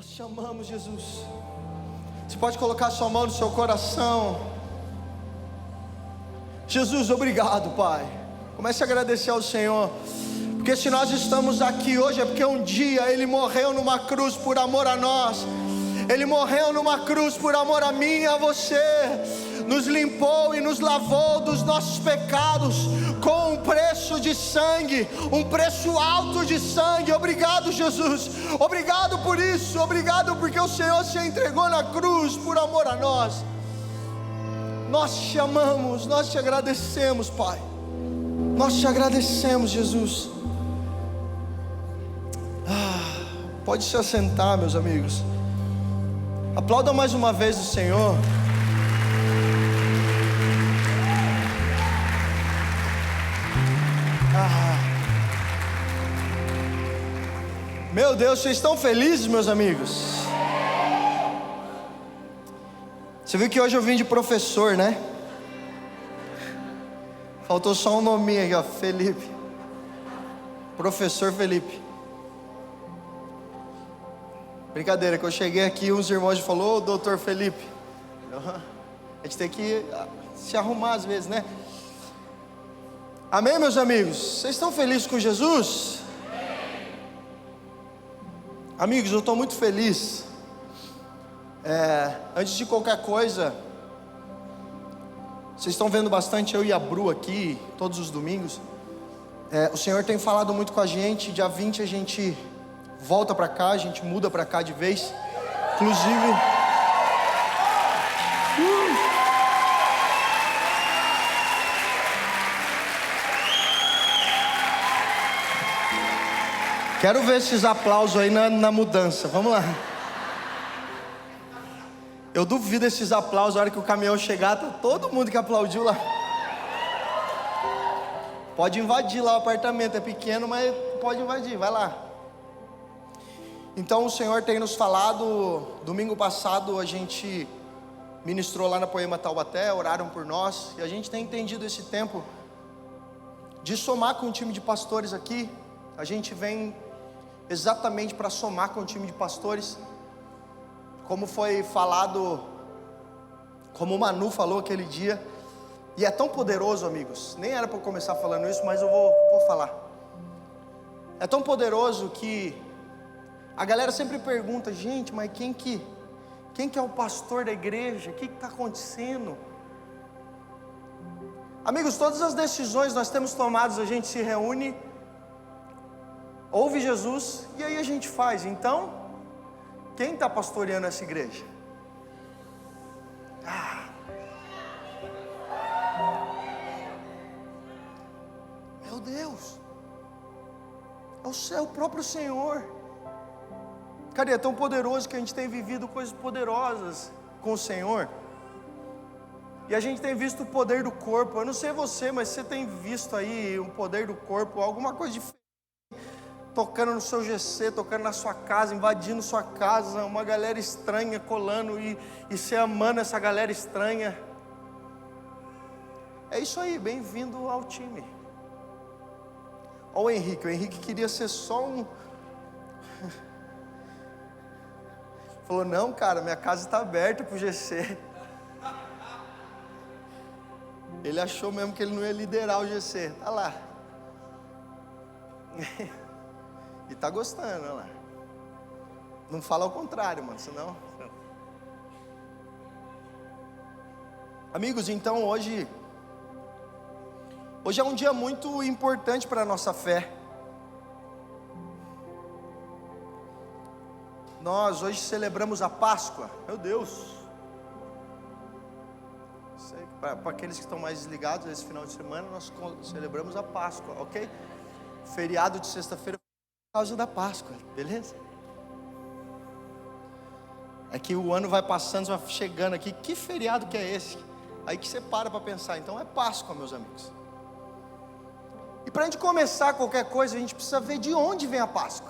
Nós te amamos, Jesus. Você pode colocar sua mão no seu coração. Jesus, obrigado, Pai. Comece a agradecer ao Senhor, porque se nós estamos aqui hoje é porque um dia Ele morreu numa cruz por amor a nós. Ele morreu numa cruz por amor a mim e a você. Nos limpou e nos lavou dos nossos pecados com um preço de sangue, um preço alto de sangue. Obrigado, Jesus. Obrigado por isso. Obrigado porque o Senhor se entregou na cruz por amor a nós. Nós te amamos, nós te agradecemos, Pai. Nós te agradecemos, Jesus. Pode se assentar, meus amigos. Aplauda mais uma vez o Senhor. Meu Deus, vocês estão felizes, meus amigos? Você viu que hoje eu vim de professor, né? Faltou só um nominho aqui, ó, Felipe. Professor Felipe. Brincadeira, que eu cheguei aqui, uns irmãos falaram: ô, doutor Felipe. A gente tem que se arrumar às vezes, né? Amém, meus amigos? Vocês estão felizes com Jesus? Amigos, eu estou muito feliz. Antes de qualquer coisa, vocês estão vendo bastante eu e a Bru aqui, todos os domingos. O Senhor tem falado muito com a gente. Dia 20 a gente volta para cá, a gente muda para cá de vez. Inclusive, quero ver esses aplausos aí na mudança. Vamos lá. Eu duvido esses aplausos. A hora que o caminhão chegar, tá todo mundo que aplaudiu lá. Pode invadir lá o apartamento. É pequeno, mas pode invadir. Vai lá. Então o Senhor tem nos falado. Domingo passado a gente ministrou lá na Poema Taubaté. Oraram por nós. E a gente tem entendido esse tempo de somar com o time de pastores aqui. A gente vem exatamente para somar com o time de pastores. Como foi falado, como o Manu falou aquele dia. E é tão poderoso, amigos. Nem era para eu começar falando isso, mas eu vou falar. É tão poderoso que a galera sempre pergunta: gente, mas quem que é o pastor da igreja? O que está acontecendo? Amigos, todas as decisões nós temos tomadas, a gente se reúne, ouve Jesus e aí a gente faz. Então, quem está pastoreando essa igreja? Meu Deus, é o próprio Senhor. Cara, é tão poderoso que a gente tem vivido coisas poderosas com o Senhor. E a gente tem visto o poder do corpo. Eu não sei você, mas você tem visto aí o poder do corpo, alguma coisa diferente, tocando no seu GC, tocando na sua casa, invadindo sua casa, uma galera estranha colando e você amando essa galera estranha. É isso aí, bem-vindo ao time. Olha o Henrique queria ser só um... Falou: não, cara, minha casa está aberta para o GC. Ele achou mesmo que ele não ia liderar o GC, tá lá. E tá gostando, olha lá. Não fala ao contrário, mano, senão... Amigos, então hoje é um dia muito importante para a nossa fé. Nós hoje celebramos a Páscoa. Meu Deus. Para aqueles que estão mais desligados, esse final de semana nós celebramos a Páscoa, ok? Feriado de sexta-feira por causa da Páscoa, beleza? É que o ano vai passando, você vai chegando aqui, que feriado que é esse? Aí que você para pensar, então é Páscoa, meus amigos. E para a gente começar qualquer coisa, a gente precisa ver de onde vem a Páscoa.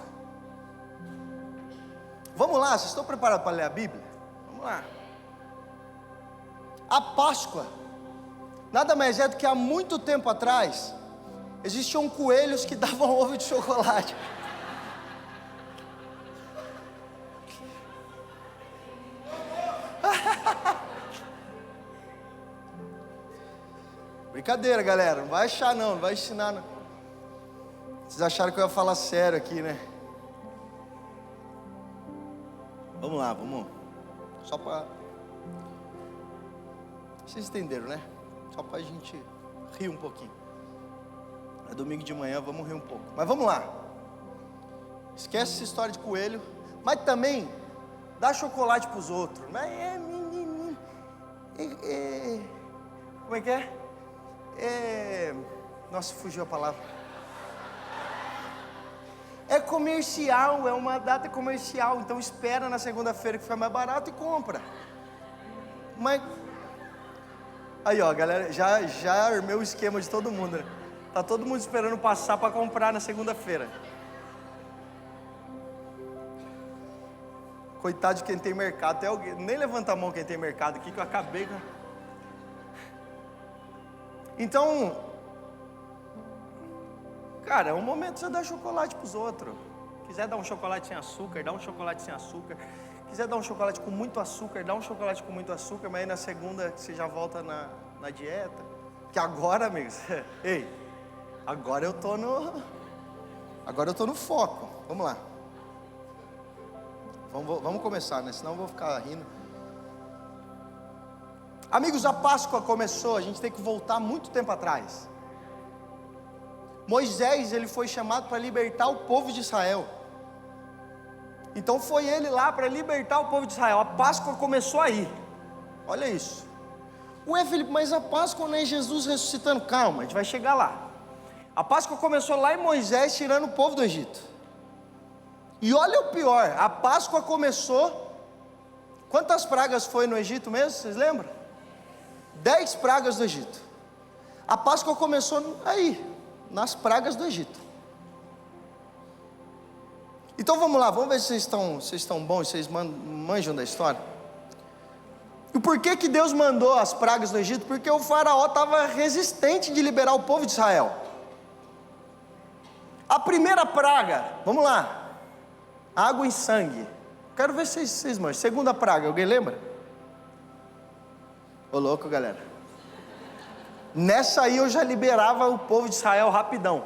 Vamos lá, vocês estão preparados para ler a Bíblia? Vamos lá. A Páscoa nada mais é do que há muito tempo atrás existiam coelhos que davam ovo de chocolate. Brincadeira, galera, não vai achar não vai ensinar não. Vocês acharam que eu ia falar sério aqui, né? Vamos lá, vamos. Só para... Vocês entenderam, né? Só para a gente rir um pouquinho. É domingo de manhã, vamos rir um pouco. Mas vamos lá. Esquece essa história de coelho. Mas também, dá chocolate para os outros. Como é que é? Nossa, fugiu a palavra. É comercial, é uma data comercial. Então espera na segunda-feira que fica mais barato e compra. Mas... Aí ó, galera, já armei o esquema de todo mundo, né? Tá todo mundo esperando passar para comprar na segunda-feira. Coitado de quem tem mercado. Até alguém, nem levanta a mão quem tem mercado aqui, que eu acabei com... Então, cara, é um momento de você dar chocolate para os outros. Quiser dar um chocolate sem açúcar, dá um chocolate sem açúcar. Quiser dar um chocolate com muito açúcar, dá um chocolate com muito açúcar. Mas aí na segunda você já volta na dieta. Que agora, amigos, ei, agora eu tô no foco. Vamos lá. Vamos começar, né? Senão eu vou ficar rindo. Amigos, a Páscoa começou, a gente tem que voltar muito tempo atrás. Moisés, ele foi chamado para libertar o povo de Israel. Então foi ele lá para libertar o povo de Israel. A Páscoa começou aí. Olha isso. Ué, Felipe, mas a Páscoa não é Jesus ressuscitando? Calma, a gente vai chegar lá. A Páscoa começou lá em Moisés tirando o povo do Egito. E olha o pior, a Páscoa começou... Quantas pragas foi no Egito mesmo, vocês lembram? 10 pragas do Egito. A Páscoa começou aí, nas pragas do Egito. Então vamos lá, vamos ver se vocês estão bons, vocês manjam da história. E por que Deus mandou as pragas do Egito? Porque o faraó estava resistente de liberar o povo de Israel. A primeira praga, vamos lá, água e sangue. Quero ver se vocês manjam. Segunda praga, alguém lembra? Ô louco, galera. Nessa aí eu já liberava o povo de Israel rapidão.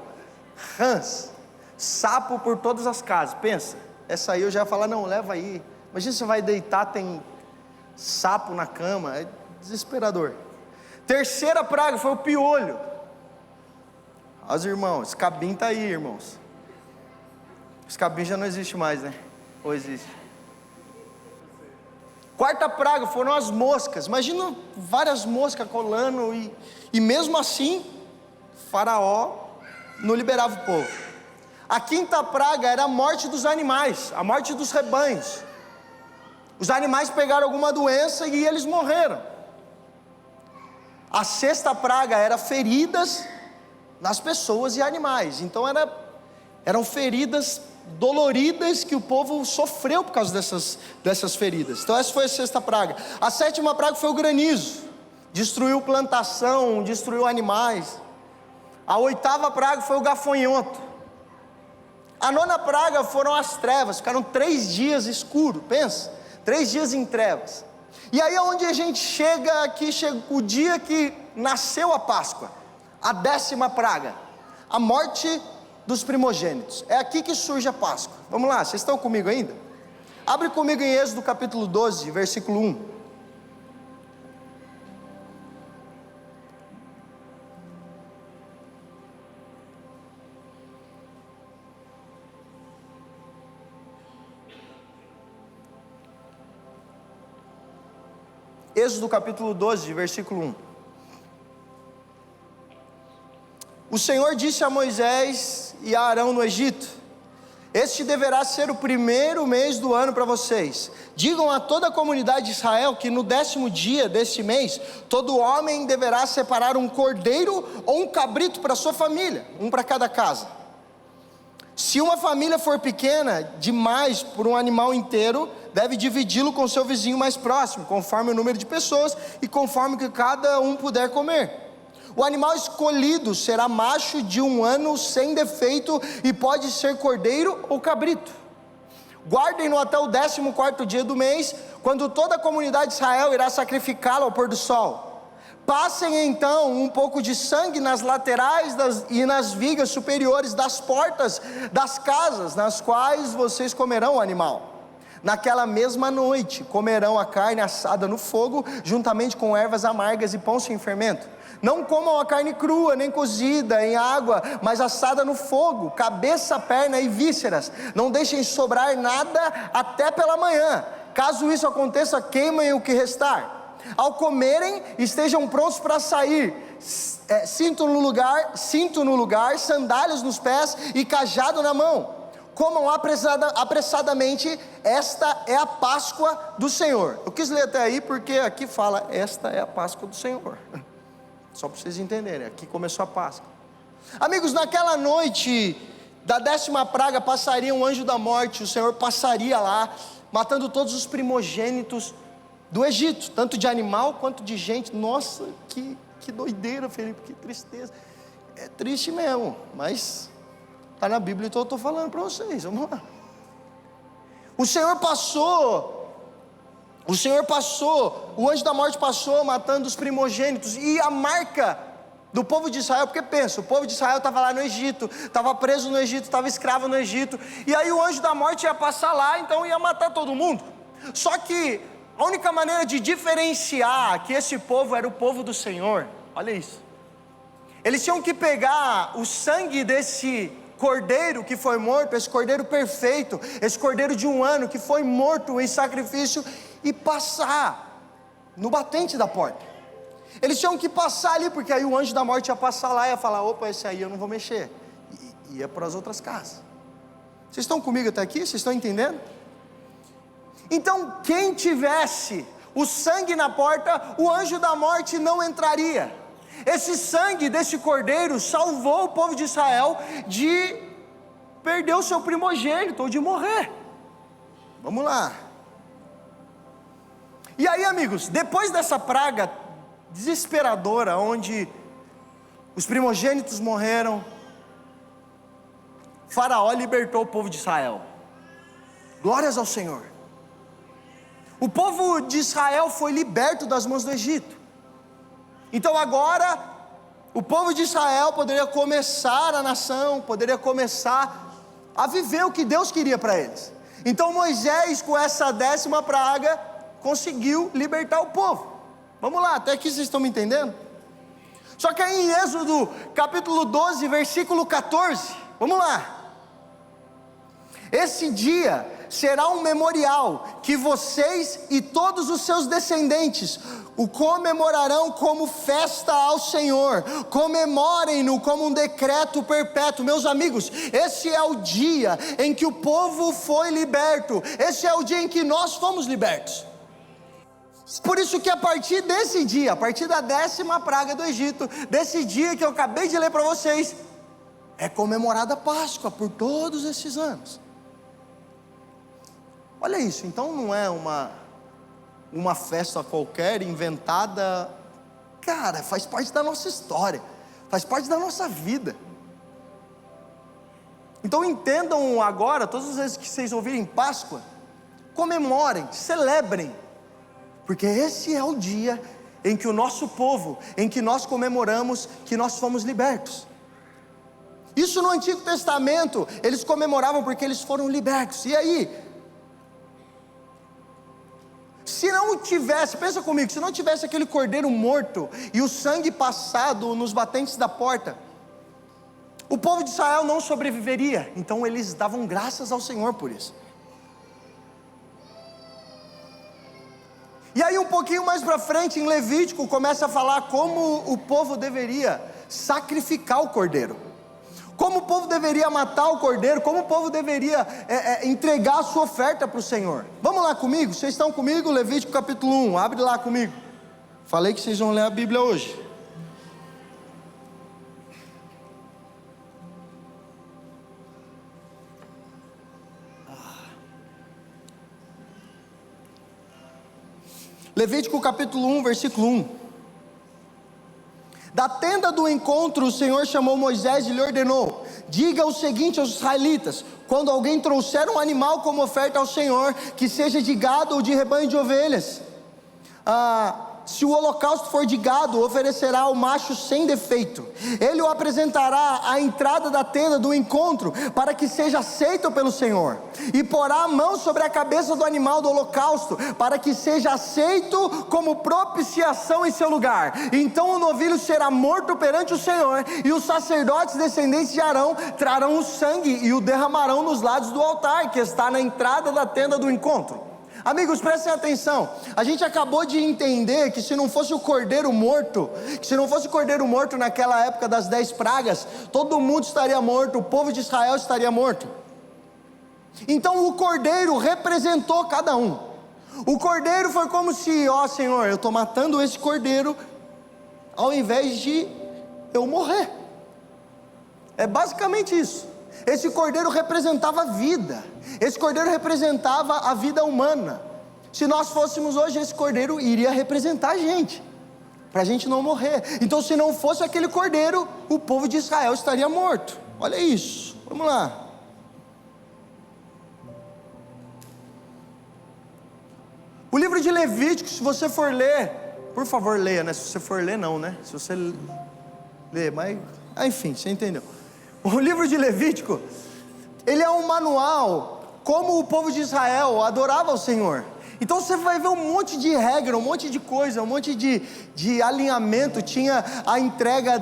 Rãs, sapo por todas as casas. Pensa, essa aí eu já ia falar, não, leva aí. Imagina você vai deitar, tem sapo na cama, é desesperador. Terceira praga foi o piolho. Olha os irmãos, esse cabinho tá aí, irmãos. Esse cabinho já não existe mais, né? Ou existe? Quarta praga foram as moscas. Imagina várias moscas colando e mesmo assim, faraó não liberava o povo. A quinta praga era a morte dos animais, a morte dos rebanhos. Os animais pegaram alguma doença e eles morreram. A sexta praga era feridas nas pessoas e animais. Então eram feridas doloridas que o povo sofreu por causa dessas feridas. Então essa foi a sexta praga. A sétima praga foi o granizo. Destruiu plantação, destruiu animais. A oitava praga foi o gafanhoto. A nona praga foram as trevas. Ficaram 3 dias escuro, pensa, 3 dias em trevas. E aí é onde a gente chega aqui, chega o dia que nasceu a Páscoa. A 10ª praga, a morte dos primogênitos. É aqui que surge a Páscoa. Vamos lá, vocês estão comigo ainda? Abre comigo em Êxodo capítulo 12, versículo 1. Êxodo capítulo 12, versículo 1. O Senhor disse a Moisés e a Arão no Egito: este deverá ser o primeiro mês do ano para vocês. Digam a toda a comunidade de Israel que no 10º dia deste mês, todo homem deverá separar um cordeiro ou um cabrito para sua família, um para cada casa. Se uma família for pequena demais por um animal inteiro, deve dividi-lo com seu vizinho mais próximo, conforme o número de pessoas e conforme que cada um puder comer. O animal escolhido será macho de 1 ano sem defeito e pode ser cordeiro ou cabrito. Guardem-no até o 14º dia do mês, quando toda a comunidade de Israel irá sacrificá-lo ao pôr do sol. Passem então um pouco de sangue nas laterais e nas vigas superiores das portas das casas, nas quais vocês comerão o animal. Naquela mesma noite comerão a carne assada no fogo, juntamente com ervas amargas e pão sem fermento. Não comam a carne crua, nem cozida em água, mas assada no fogo, cabeça, perna e vísceras. Não deixem sobrar nada até pela manhã. Caso isso aconteça, queimem o que restar. Ao comerem, estejam prontos para sair, cinto no lugar, sandálias nos pés e cajado na mão. Comam apressadamente, esta é a Páscoa do Senhor. Eu quis ler até aí porque aqui fala, esta é a Páscoa do Senhor. Só para vocês entenderem, aqui começou a Páscoa. Amigos, naquela noite da 10ª praga passaria um anjo da morte. O Senhor passaria lá, matando todos os primogênitos do Egito, tanto de animal quanto de gente. Nossa, que doideira, Felipe, que tristeza. É triste mesmo, mas está na Bíblia, então eu estou falando para vocês, vamos lá. O anjo da morte passou, matando os primogênitos, e a marca do povo de Israel, porque pensa, o povo de Israel estava lá no Egito, estava preso no Egito, estava escravo no Egito, e aí o anjo da morte ia passar lá, então ia matar todo mundo. Só que a única maneira de diferenciar que esse povo era o povo do Senhor, olha isso, eles tinham que pegar o sangue desse cordeiro que foi morto, esse cordeiro perfeito, esse cordeiro de 1 ano que foi morto em sacrifício, e passar no batente da porta. Eles tinham que passar ali, porque aí o anjo da morte ia passar lá e ia falar, opa, esse aí eu não vou mexer, e ia para as outras casas. Vocês estão comigo até aqui? Vocês estão entendendo? Então quem tivesse o sangue na porta, o anjo da morte não entraria. Esse sangue desse cordeiro salvou o povo de Israel de perder o seu primogênito, ou de morrer. Vamos lá. E aí, amigos, depois dessa praga desesperadora, onde os primogênitos morreram, Faraó libertou o povo de Israel. Glórias ao Senhor. O povo de Israel foi liberto das mãos do Egito. Então agora, o povo de Israel poderia começar a nação, poderia começar a viver o que Deus queria para eles. Então Moisés, com essa 10ª praga, conseguiu libertar o povo. Vamos lá, até aqui vocês estão me entendendo? Só que aí em Êxodo capítulo 12, versículo 14, vamos lá. Esse dia será um memorial que vocês e todos os seus descendentes o comemorarão como festa ao Senhor. Comemorem-no como um decreto perpétuo. Meus amigos, esse é o dia em que o povo foi liberto. Esse é o dia em que nós fomos libertos. Por isso que a partir desse dia, a partir da 10ª praga do Egito, desse dia que eu acabei de ler para vocês, é comemorada a Páscoa por todos esses anos. Olha isso, então não é uma festa qualquer, inventada. Cara, faz parte da nossa história, faz parte da nossa vida. Então entendam agora, todas as vezes que vocês ouvirem Páscoa, comemorem, celebrem, porque esse é o dia em que o nosso povo, em que nós comemoramos que nós fomos libertos. Isso no Antigo Testamento, eles comemoravam porque eles foram libertos. E aí, se não tivesse, pensa comigo, se não tivesse aquele cordeiro morto e o sangue passado nos batentes da porta, o povo de Israel não sobreviveria. Então eles davam graças ao Senhor por isso. E aí um pouquinho mais para frente, em Levítico, começa a falar como o povo deveria sacrificar o cordeiro, como o povo deveria matar o cordeiro, como o povo deveria entregar a sua oferta para o Senhor. Vamos lá comigo? Vocês estão comigo? Levítico capítulo 1, abre lá comigo. Falei que vocês vão ler a Bíblia hoje. Levítico capítulo 1, versículo 1. Da tenda do encontro, o Senhor chamou Moisés e lhe ordenou: diga o seguinte aos israelitas: quando alguém trouxer um animal como oferta ao Senhor, que seja de gado ou de rebanho de ovelhas, se o holocausto for de gado, oferecerá o macho sem defeito. Ele o apresentará à entrada da tenda do encontro, para que seja aceito pelo Senhor. E porá a mão sobre a cabeça do animal do holocausto, para que seja aceito como propiciação em seu lugar. Então o novilho será morto perante o Senhor, e os sacerdotes descendentes de Arão trarão o sangue e o derramarão nos lados do altar, que está na entrada da tenda do encontro. Amigos, prestem atenção, a gente acabou de entender que se não fosse o cordeiro morto, naquela época das 10 pragas, todo mundo estaria morto, o povo de Israel estaria morto. Então o cordeiro representou cada um. O cordeiro foi como se, Senhor, eu estou matando esse cordeiro, ao invés de eu morrer. É basicamente isso. Esse cordeiro representava a vida, esse cordeiro representava a vida humana. Se nós fôssemos hoje, esse cordeiro iria representar a gente, para a gente não morrer. Então, se não fosse aquele cordeiro, o povo de Israel estaria morto. Olha isso, vamos lá. O livro de Levítico, se você for ler, por favor leia, né? Se você for ler não, né? Se você ler, mas enfim, você entendeu. O livro de Levítico, ele é um manual como o povo de Israel adorava o Senhor. Então você vai ver um monte de regra, um monte de coisa, um monte de alinhamento. Tinha a entrega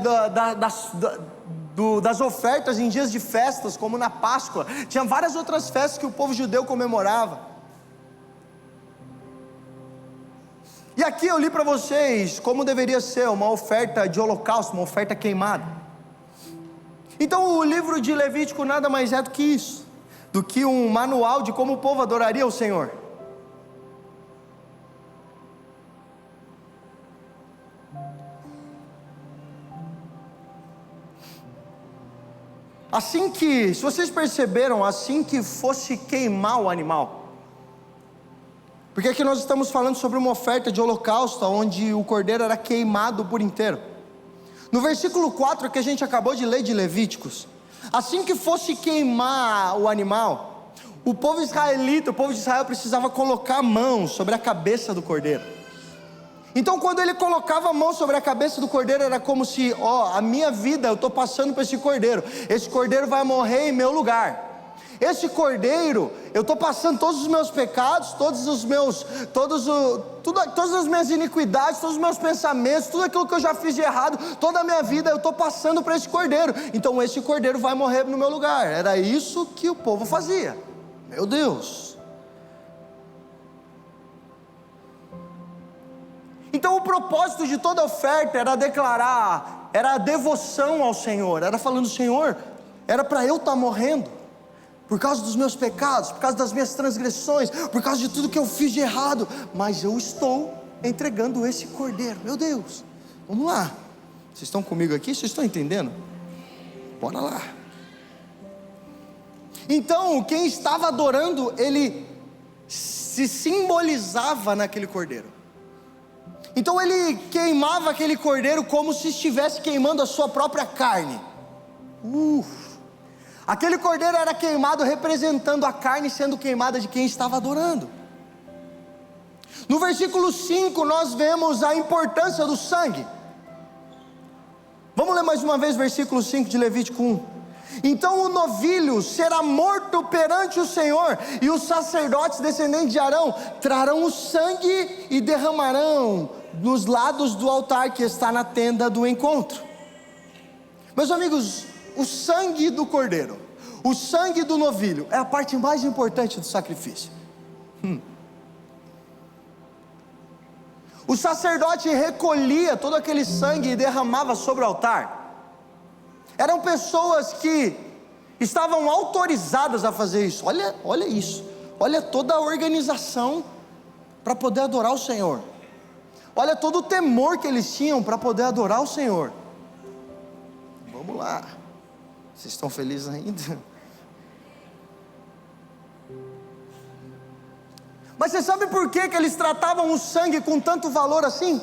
das ofertas em dias de festas, como na Páscoa. Tinha várias outras festas que o povo judeu comemorava. E aqui eu li para vocês como deveria ser uma oferta de holocausto, uma oferta queimada. Então o livro de Levítico nada mais é do que isso, do que um manual de como o povo adoraria o Senhor. Se vocês perceberam, assim que fosse queimar o animal, porque aqui nós estamos falando sobre uma oferta de holocausto, onde o cordeiro era queimado por inteiro. No versículo 4 que a gente acabou de ler de Levíticos, assim que fosse queimar o animal, o povo de Israel precisava colocar a mão sobre a cabeça do cordeiro. Então quando ele colocava a mão sobre a cabeça do cordeiro, era como se, a minha vida eu estou passando para esse cordeiro vai morrer em meu lugar. Esse cordeiro, eu estou passando todos os meus pecados, todas as minhas iniquidades, todos os meus pensamentos, tudo aquilo que eu já fiz de errado, toda a minha vida, eu estou passando para esse cordeiro. Então esse cordeiro vai morrer no meu lugar. Era isso que o povo fazia. Meu Deus. Então o propósito de toda oferta era declarar, era a devoção ao Senhor, era falando, Senhor, era para eu estar morrendo por causa dos meus pecados, por causa das minhas transgressões, por causa de tudo que eu fiz de errado, mas eu estou entregando esse cordeiro. Meu Deus, vamos lá, vocês estão comigo aqui? Vocês estão entendendo? Bora lá. Então quem estava adorando, ele se simbolizava naquele cordeiro. Então ele queimava aquele cordeiro como se estivesse queimando a sua própria carne. Aquele cordeiro era queimado representando a carne sendo queimada de quem estava adorando. No versículo 5 nós vemos a importância do sangue. Vamos ler mais uma vez o versículo 5 de Levítico 1. Então o novilho será morto perante o Senhor, e os sacerdotes descendentes de Arão trarão o sangue e derramarão nos lados do altar que está na tenda do encontro. Meus amigos, o sangue do cordeiro, o sangue do novilho é a parte mais importante do sacrifício. O sacerdote recolhia todo aquele sangue e derramava sobre o altar. Eram pessoas que estavam autorizadas a fazer isso. Olha isso, olha toda a organização para poder adorar o Senhor. Olha todo o temor que eles tinham para poder adorar o Senhor. Vamos lá, vocês estão felizes ainda? Mas você sabe por que eles tratavam o sangue com tanto valor assim?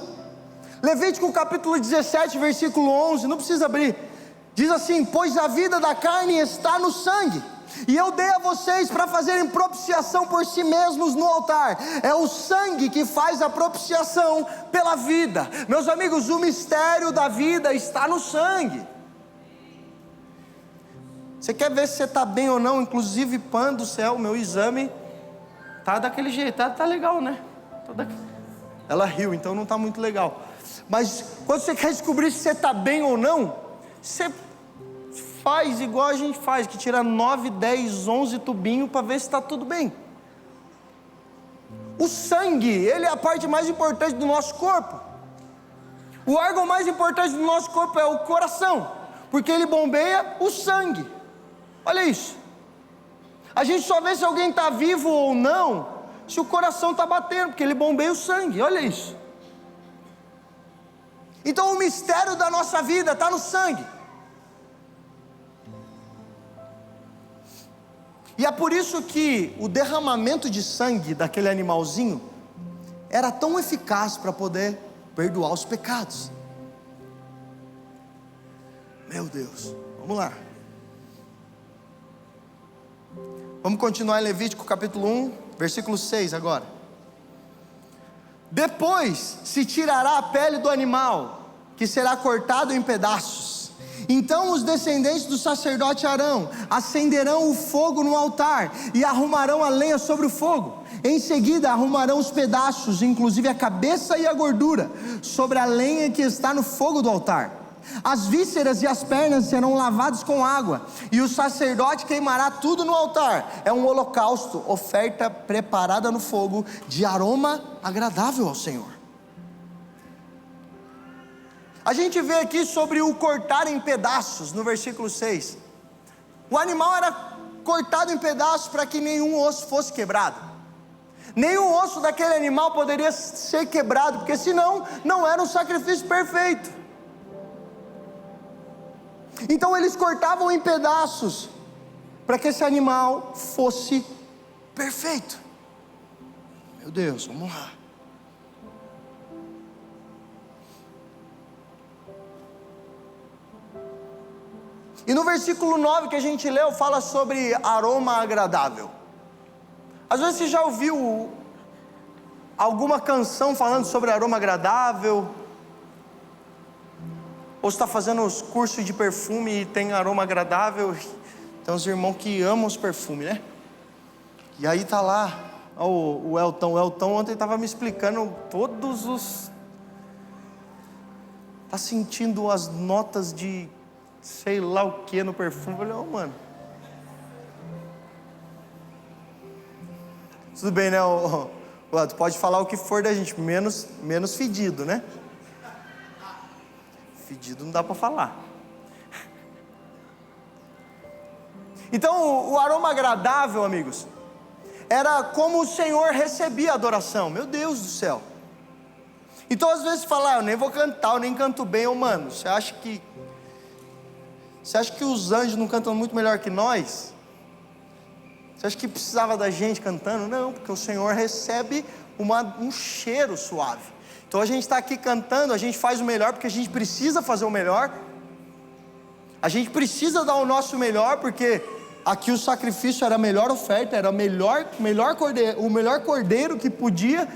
Levítico capítulo 17, versículo 11, não precisa abrir. Diz assim: pois a vida da carne está no sangue, e eu dei a vocês para fazerem propiciação por si mesmos no altar. É o sangue que faz a propiciação pela vida. Meus amigos, o mistério da vida está no sangue. Você quer ver se você está bem ou não? Inclusive, Pan do céu, meu exame tá daquele jeito, tá legal, né? Ela riu, então não está muito legal. Mas quando você quer descobrir se você está bem ou não, você faz igual a gente faz, que tira 9, 10, 11 tubinhos para ver se está tudo bem. O sangue, ele é a parte mais importante do nosso corpo. O órgão mais importante do nosso corpo é o coração, porque ele bombeia o sangue. Olha isso. A gente só vê se alguém está vivo ou não, se o coração está batendo, porque ele bombeia o sangue. Olha isso. Então o mistério da nossa vida está no sangue. E é por isso que o derramamento de sangue daquele animalzinho era tão eficaz para poder perdoar os pecados. Meu Deus, vamos lá. Vamos continuar em Levítico capítulo 1, versículo 6 agora. Depois se tirará a pele do animal, que será cortado em pedaços. Então os descendentes do sacerdote Arão acenderão o fogo no altar e arrumarão a lenha sobre o fogo. Em seguida arrumarão os pedaços, inclusive a cabeça e a gordura, sobre a lenha que está no fogo do altar. As vísceras e as pernas serão lavadas com água, e o sacerdote queimará tudo no altar. É um holocausto, oferta preparada no fogo, de aroma agradável ao Senhor. A gente vê aqui sobre o cortar em pedaços, no versículo 6. O animal era cortado em pedaços para que nenhum osso fosse quebrado. Nenhum osso daquele animal poderia ser quebrado, porque senão não era um sacrifício perfeito. Então eles cortavam em pedaços para que esse animal fosse perfeito. Meu Deus, vamos lá. E no versículo 9 que a gente leu, fala sobre aroma agradável. Às vezes você já ouviu alguma canção falando sobre aroma agradável? Ou está fazendo os cursos de perfume e tem aroma agradável? Tem uns irmãos que amam os perfumes, né? E aí tá lá, o Elton. O Elton ontem estava me explicando todos os... Tá sentindo as notas de sei lá o que no perfume. Eu falei, oh, mano, tudo bem, né? Tu pode falar o que for da gente, menos fedido, né? Fedido não dá para falar. Então o aroma agradável, amigos, era como o Senhor recebia a adoração. Meu Deus do céu. Então às vezes fala, eu nem vou cantar, eu nem canto bem. Mano, você acha que os anjos não cantam muito melhor que nós? Você acha que precisava da gente cantando? Não, porque o Senhor recebe um cheiro suave. Então a gente está aqui cantando, a gente faz o melhor porque a gente precisa fazer o melhor. A gente precisa dar o nosso melhor, porque aqui o sacrifício era a melhor oferta, era o melhor cordeiro que podia.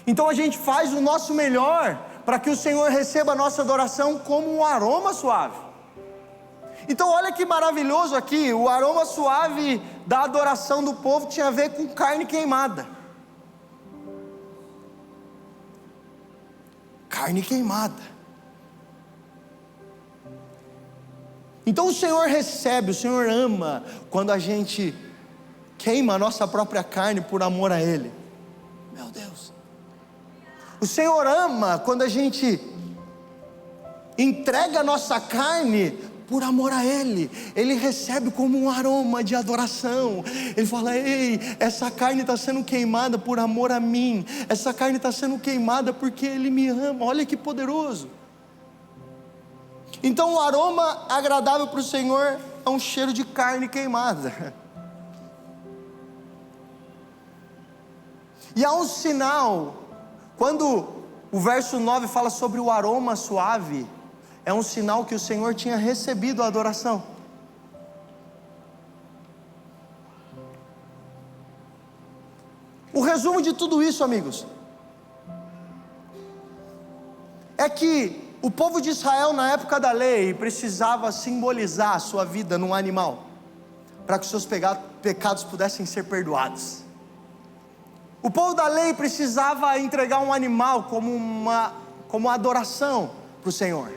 Então a gente faz o nosso melhor para que o Senhor receba a nossa adoração como um aroma suave. Então olha que maravilhoso aqui, o aroma suave da adoração do povo tinha a ver com carne queimada. Carne queimada. Então o Senhor recebe, o Senhor ama quando a gente queima a nossa própria carne por amor a Ele. Meu Deus. O Senhor ama quando a gente entrega a nossa carne por amor a Ele. Ele recebe como um aroma de adoração. Ele fala, ei, essa carne está sendo queimada por amor a mim. Essa carne está sendo queimada porque Ele me ama. Olha que poderoso. Então o aroma agradável para o Senhor é um cheiro de carne queimada. E há um sinal, quando o verso 9 fala sobre o aroma suave, é um sinal que o Senhor tinha recebido a adoração. resumo de tudo isso, amigos, é que o povo de Israel, na época da lei, precisava simbolizar a sua vida num animal, para que os seus pecados pudessem ser perdoados. O povo da lei precisava entregar um animal como adoração para o Senhor.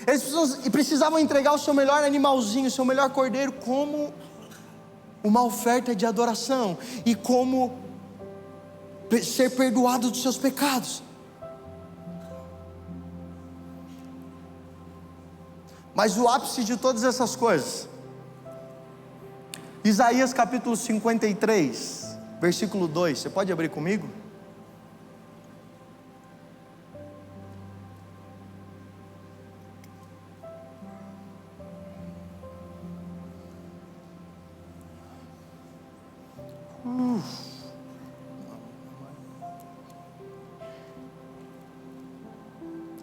Eles precisavam entregar o seu melhor animalzinho, o seu melhor cordeiro, como uma oferta de adoração, e como ser perdoado dos seus pecados. Mas o ápice de todas essas coisas, Isaías capítulo 53, versículo 2, você pode abrir comigo?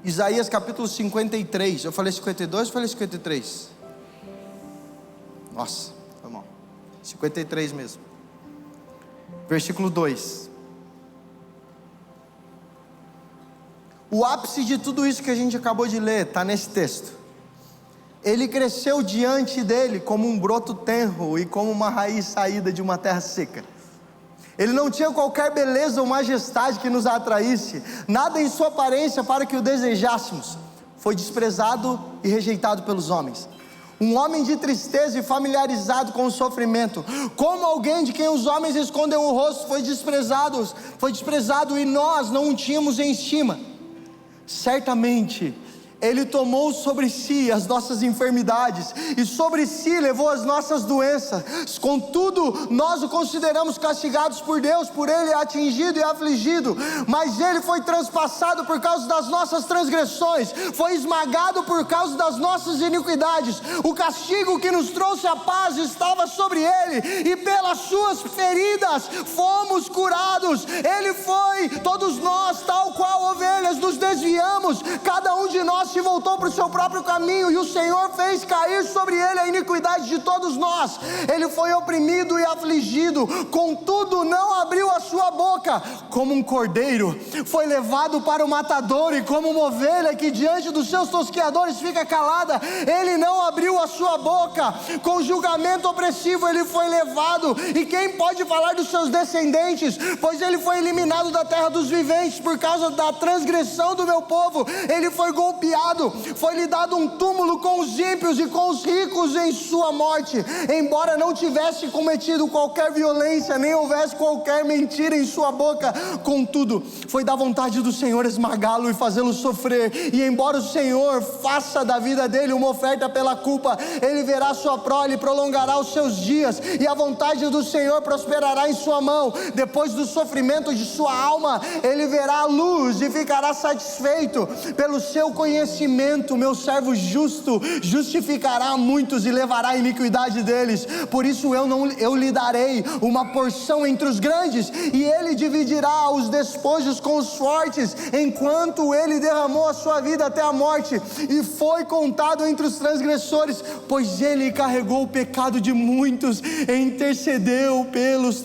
Isaías capítulo 53, eu falei 52 ou falei 53? Nossa, foi mal, 53 mesmo, versículo 2. O ápice de tudo isso que a gente acabou de ler está nesse texto. Ele cresceu diante dele como um broto tenro e como uma raiz saída de uma terra seca. Ele não tinha qualquer beleza ou majestade que nos atraísse, nada em sua aparência para que o desejássemos. Foi desprezado e rejeitado pelos homens, um homem de tristeza e familiarizado com o sofrimento, como alguém de quem os homens escondem o rosto. Foi desprezado e nós não o tínhamos em estima. Certamente Ele tomou sobre si as nossas enfermidades, e sobre si levou as nossas doenças. Contudo, nós o consideramos castigados por Deus, por Ele atingido e afligido. Mas Ele foi transpassado por causa das nossas transgressões, foi esmagado por causa das nossas iniquidades. O castigo que nos trouxe a paz estava sobre Ele, e pelas suas feridas fomos curados. Ele foi, todos nós, tal qual ovelhas, nos desviamos, cada um de nós se voltou para o seu próprio caminho, e o Senhor fez cair sobre ele a iniquidade de todos nós. Ele foi oprimido e afligido, contudo não abriu a sua boca. Como um cordeiro foi levado para o matador, e como uma ovelha que diante dos seus tosqueadores fica calada, ele não abriu a sua boca. Com julgamento opressivo ele foi levado, e quem pode falar dos seus descendentes? Pois ele foi eliminado da terra dos viventes por causa da transgressão do meu povo. Ele foi golpeado, foi-lhe dado um túmulo com os ímpios e com os ricos em sua morte. Embora não tivesse cometido qualquer violência, nem houvesse qualquer mentira em sua boca, contudo foi da vontade do Senhor esmagá-lo e fazê-lo sofrer. E embora o Senhor faça da vida dele uma oferta pela culpa, ele verá sua prole e prolongará os seus dias, e a vontade do Senhor prosperará em sua mão. Depois do sofrimento de sua alma, ele verá a luz e ficará satisfeito. Pelo seu conhecimento, meu servo justo justificará muitos e levará a iniquidade deles. Por isso eu lhe darei uma porção entre os grandes, e ele dividirá os despojos com os fortes, enquanto ele derramou a sua vida até a morte, e foi contado entre os transgressores, pois ele carregou o pecado de muitos e intercedeu pelos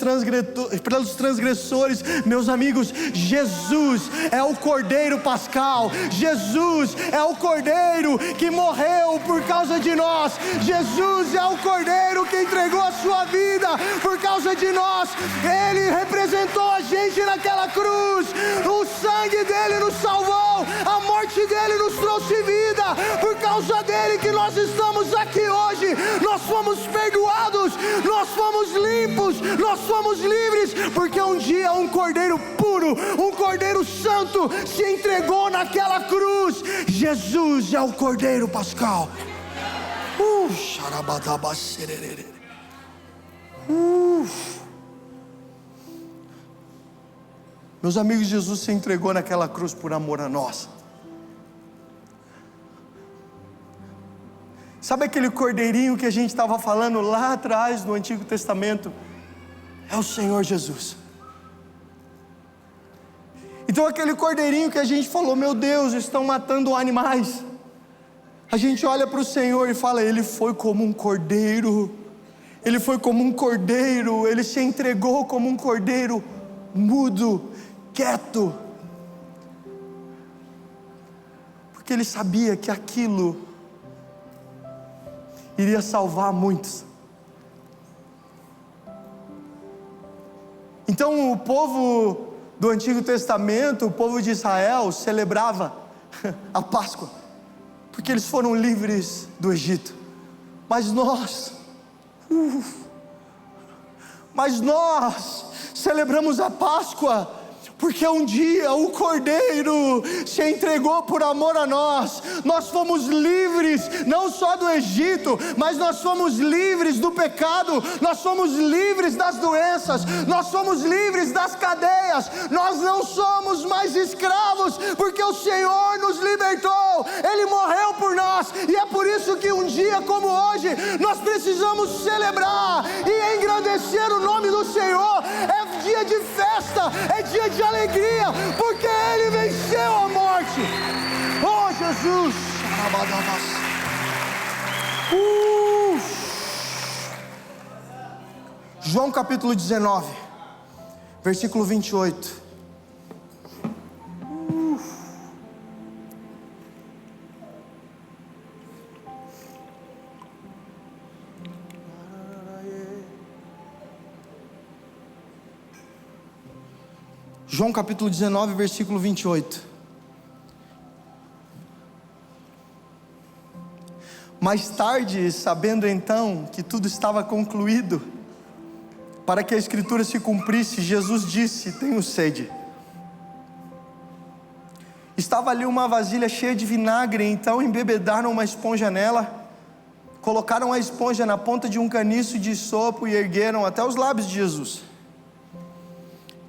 transgressores. Meus amigos, Jesus é o Cordeiro Pascal. Jesus é o Cordeiro que morreu por causa de nós. Jesus é o Cordeiro que entregou a sua vida por causa de nós. Ele representou a gente naquela cruz. O sangue dele nos salvou, a morte dele nos trouxe vida. Por causa dele que nós estamos aqui hoje. Nós fomos perdoados, nós fomos limpos, nós fomos livres, porque um dia um Cordeiro puro, um Cordeiro santo se entregou naquela cruz. Jesus é o Cordeiro Pascal. Meus amigos, Jesus se entregou naquela cruz por amor a nós. Sabe aquele cordeirinho que a gente estava falando lá atrás no Antigo Testamento? É o Senhor Jesus. Então aquele cordeirinho que a gente falou, meu Deus, estão matando animais, a gente olha para o Senhor e fala, Ele foi como um cordeiro. Ele foi como um cordeiro, Ele se entregou como um cordeiro mudo, quieto, porque ele sabia que aquilo iria salvar muitos. Então o povo do Antigo Testamento, o povo de Israel, celebrava a Páscoa, porque eles foram livres do Egito. Mas nós celebramos a Páscoa porque um dia o Cordeiro se entregou por amor a nós. Nós fomos livres, não só do Egito, mas nós fomos livres do pecado, nós fomos livres das doenças, nós fomos livres das cadeias, nós não somos mais escravos, porque o Senhor nos libertou, Ele morreu por nós, e é por isso que um dia como hoje, nós precisamos celebrar e engrandecer o nome do Senhor. É dia de festa, é dia de alegria, porque Ele venceu a morte. Oh Jesus! João capítulo 19, versículo 28. João capítulo 19, versículo 28. Mais tarde, sabendo então que tudo estava concluído, para que a Escritura se cumprisse, Jesus disse: tenho sede. Estava ali uma vasilha cheia de vinagre, então embebedaram uma esponja nela, colocaram a esponja na ponta de um caniço de sopo e ergueram até os lábios de Jesus.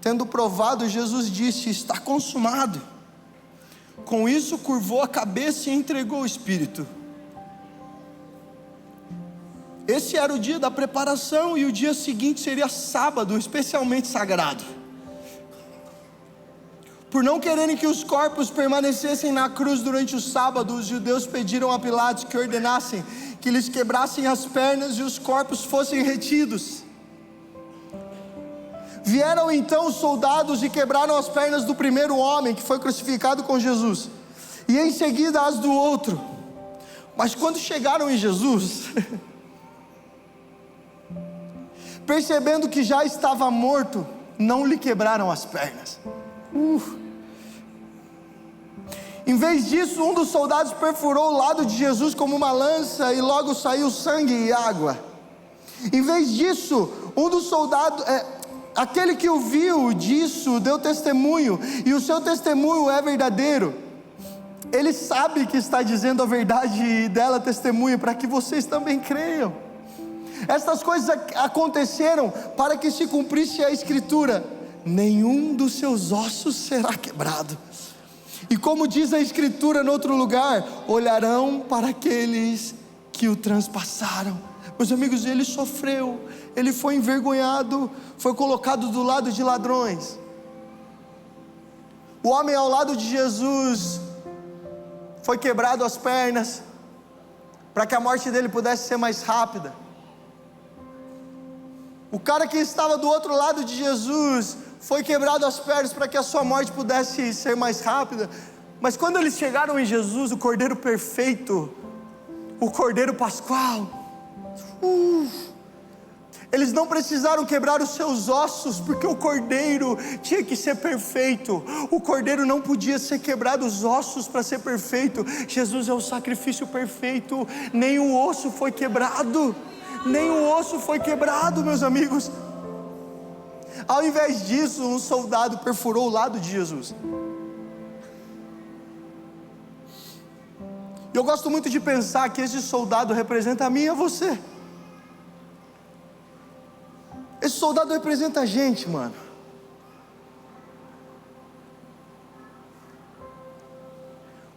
Tendo provado, Jesus disse: está consumado. Com isso curvou a cabeça e entregou o Espírito. Esse era o dia da preparação, e o dia seguinte seria sábado, especialmente sagrado. Por não quererem que os corpos permanecessem na cruz durante o sábado, os judeus pediram a Pilatos que ordenassem que lhes quebrassem as pernas e os corpos fossem retidos. Vieram então os soldados e quebraram as pernas do primeiro homem que foi crucificado com Jesus, e em seguida as do outro. Mas quando chegaram em Jesus, percebendo que já estava morto, não lhe quebraram as pernas. Em vez disso, um dos soldados perfurou o lado de Jesus como uma lança, e logo saiu sangue e água. Em vez disso, um dos soldados... aquele que o viu disso deu testemunho, e o seu testemunho é verdadeiro. Ele sabe que está dizendo a verdade e dela testemunha, para que vocês também creiam. Estas coisas aconteceram para que se cumprisse a Escritura: nenhum dos seus ossos será quebrado. E como diz a Escritura no outro lugar: olharão para aqueles que o transpassaram. Meus amigos, ele sofreu, ele foi envergonhado, foi colocado do lado de ladrões. O homem ao lado de Jesus foi quebrado as pernas, para que a morte dele pudesse ser mais rápida. O cara que estava do outro lado de Jesus foi quebrado as pernas, para que a sua morte pudesse ser mais rápida. Mas quando eles chegaram em Jesus, o Cordeiro perfeito, o Cordeiro pascual, eles não precisaram quebrar os seus ossos, porque o Cordeiro tinha que ser perfeito. O Cordeiro não podia ser quebrado os ossos para ser perfeito. Jesus é o sacrifício perfeito. Nem um osso foi quebrado, nem um osso foi quebrado, meus amigos. Ao invés disso, um soldado perfurou o lado de Jesus. Eu gosto muito de pensar que esse soldado representa a mim e a você. Esse soldado representa a gente, mano.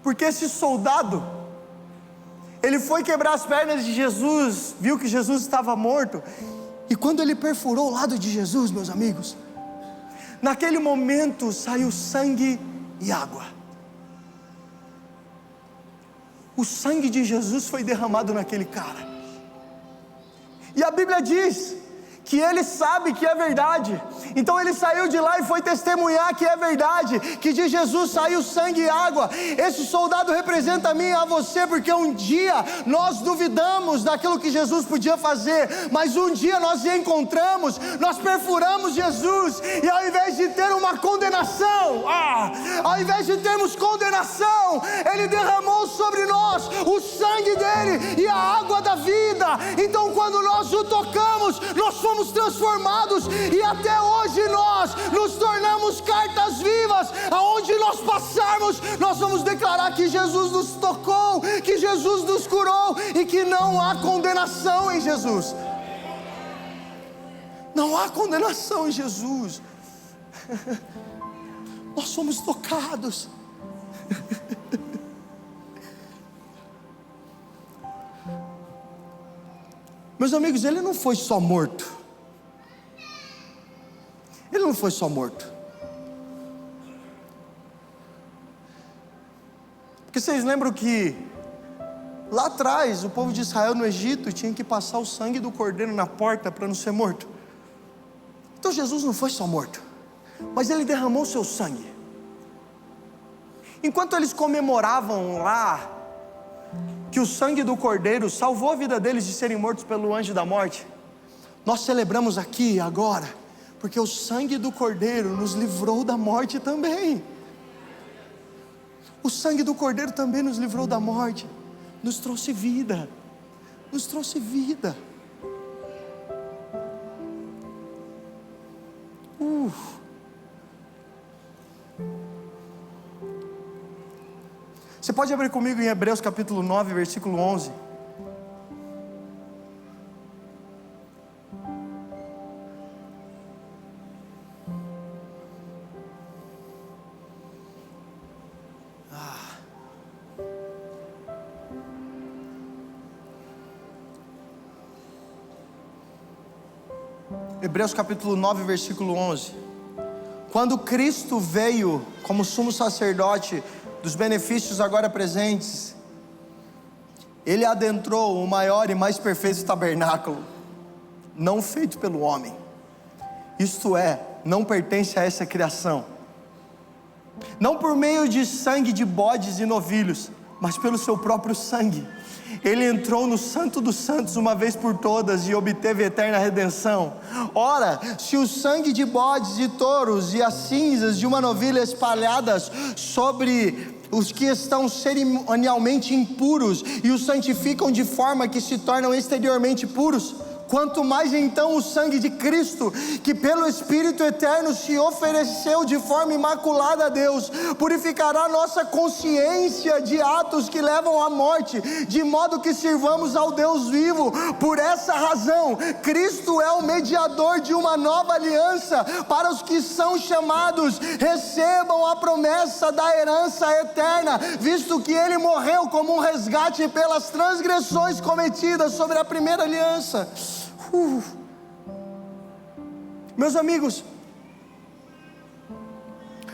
Porque esse soldado, ele foi quebrar as pernas de Jesus, viu que Jesus estava morto, e quando ele perfurou o lado de Jesus, meus amigos, naquele momento saiu sangue e água. O sangue de Jesus foi derramado naquele cara. E a Bíblia diz que ele sabe que é verdade. Então ele saiu de lá e foi testemunhar que é verdade, que de Jesus saiu sangue e água. Esse soldado representa a mim e a você, porque um dia nós duvidamos daquilo que Jesus podia fazer, mas um dia nós encontramos, nós perfuramos Jesus, e ao invés de ter uma condenação, ao invés de termos condenação, Ele derramou sobre nós o sangue dEle e a água da vida. Então quando nós o tocamos, nós fomos transformados, e até hoje nós nos tornamos cartas vivas. Aonde nós passarmos, nós vamos declarar que Jesus nos tocou, que Jesus nos curou, e que não há condenação em Jesus. Não há condenação em Jesus. Nós somos tocados. Meus amigos, Ele não foi só morto. Ele não foi só morto. Porque vocês lembram que lá atrás o povo de Israel no Egito tinha que passar o sangue do cordeiro na porta para não ser morto. Então Jesus não foi só morto, mas Ele derramou seu sangue. Enquanto eles comemoravam lá que o sangue do cordeiro salvou a vida deles de serem mortos pelo anjo da morte, nós celebramos aqui agora, porque o sangue do cordeiro nos livrou da morte também. O sangue do cordeiro também nos livrou da morte, nos trouxe vida, nos trouxe vida. Você pode abrir comigo em Hebreus capítulo 9, versículo 11. Hebreus capítulo 9, versículo 11. Quando Cristo veio como sumo sacerdote dos benefícios agora presentes, Ele adentrou o maior e mais perfeito tabernáculo, não feito pelo homem, isto é, não pertence a essa criação, não por meio de sangue de bodes e novilhos, mas pelo seu próprio sangue. Ele entrou no Santo dos Santos uma vez por todas e obteve eterna redenção. Ora, se o sangue de bodes e touros e as cinzas de uma novilha espalhadas sobre os que estão cerimonialmente impuros e os santificam de forma que se tornam exteriormente puros, quanto mais então o sangue de Cristo, que pelo Espírito eterno se ofereceu de forma imaculada a Deus, purificará nossa consciência de atos que levam à morte, de modo que sirvamos ao Deus vivo. Por essa razão, Cristo é o mediador de uma nova aliança, para os que são chamados recebam a promessa da herança eterna, visto que Ele morreu como um resgate pelas transgressões cometidas sobre a primeira aliança. Meus amigos,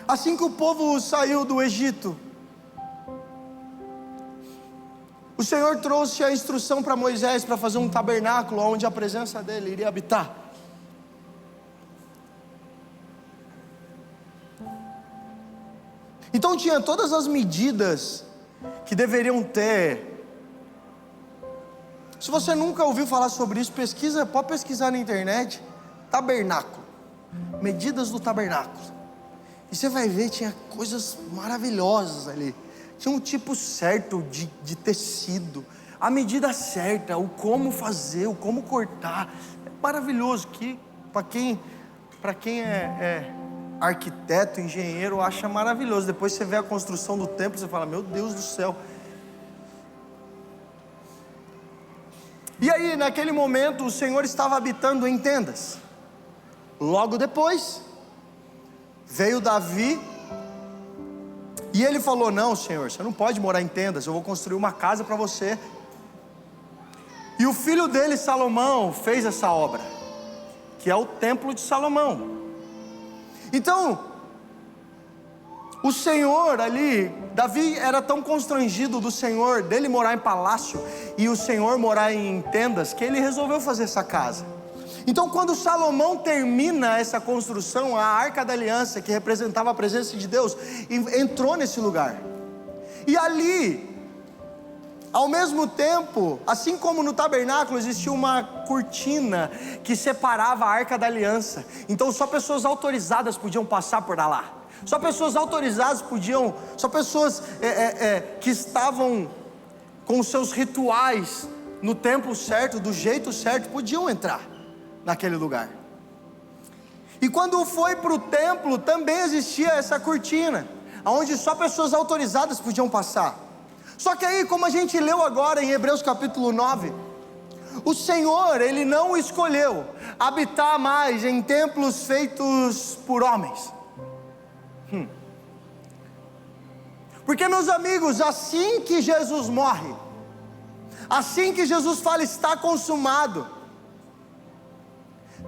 assim que o povo saiu do Egito, o Senhor trouxe a instrução para Moisés para fazer um tabernáculo onde a presença dele iria habitar. Então tinha todas as medidas que deveriam ter. Se você nunca ouviu falar sobre isso, pode pesquisar na internet, tabernáculo, medidas do tabernáculo, e você vai ver, tinha coisas maravilhosas ali. Tinha um tipo certo de tecido, a medida certa, o como fazer, o como cortar. É maravilhoso, que para quem é arquiteto, engenheiro, acha maravilhoso. Depois você vê a construção do templo, você fala, meu Deus do céu. E aí, naquele momento, o Senhor estava habitando em tendas. Logo depois, veio Davi, e ele falou, não, Senhor, você não pode morar em tendas, eu vou construir uma casa para você. E o filho dele, Salomão, fez essa obra, que é o templo de Salomão. Então, o Senhor ali, Davi era tão constrangido do Senhor, dele morar em palácio, e o Senhor morar em tendas, que ele resolveu fazer essa casa. Então, quando Salomão termina essa construção, a Arca da Aliança, que representava a presença de Deus, entrou nesse lugar. E ali, ao mesmo tempo, assim como no tabernáculo, existia uma cortina que separava a Arca da Aliança. Então só pessoas autorizadas podiam passar por lá. Só pessoas autorizadas podiam, só pessoas que estavam com os seus rituais no tempo certo, do jeito certo, podiam entrar naquele lugar. E quando foi para o templo, também existia essa cortina, onde só pessoas autorizadas podiam passar. Só que aí, como a gente leu agora em Hebreus capítulo 9, o Senhor, Ele não escolheu habitar mais em templos feitos por homens. Porque, meus amigos, assim que Jesus morre, assim que Jesus fala está consumado,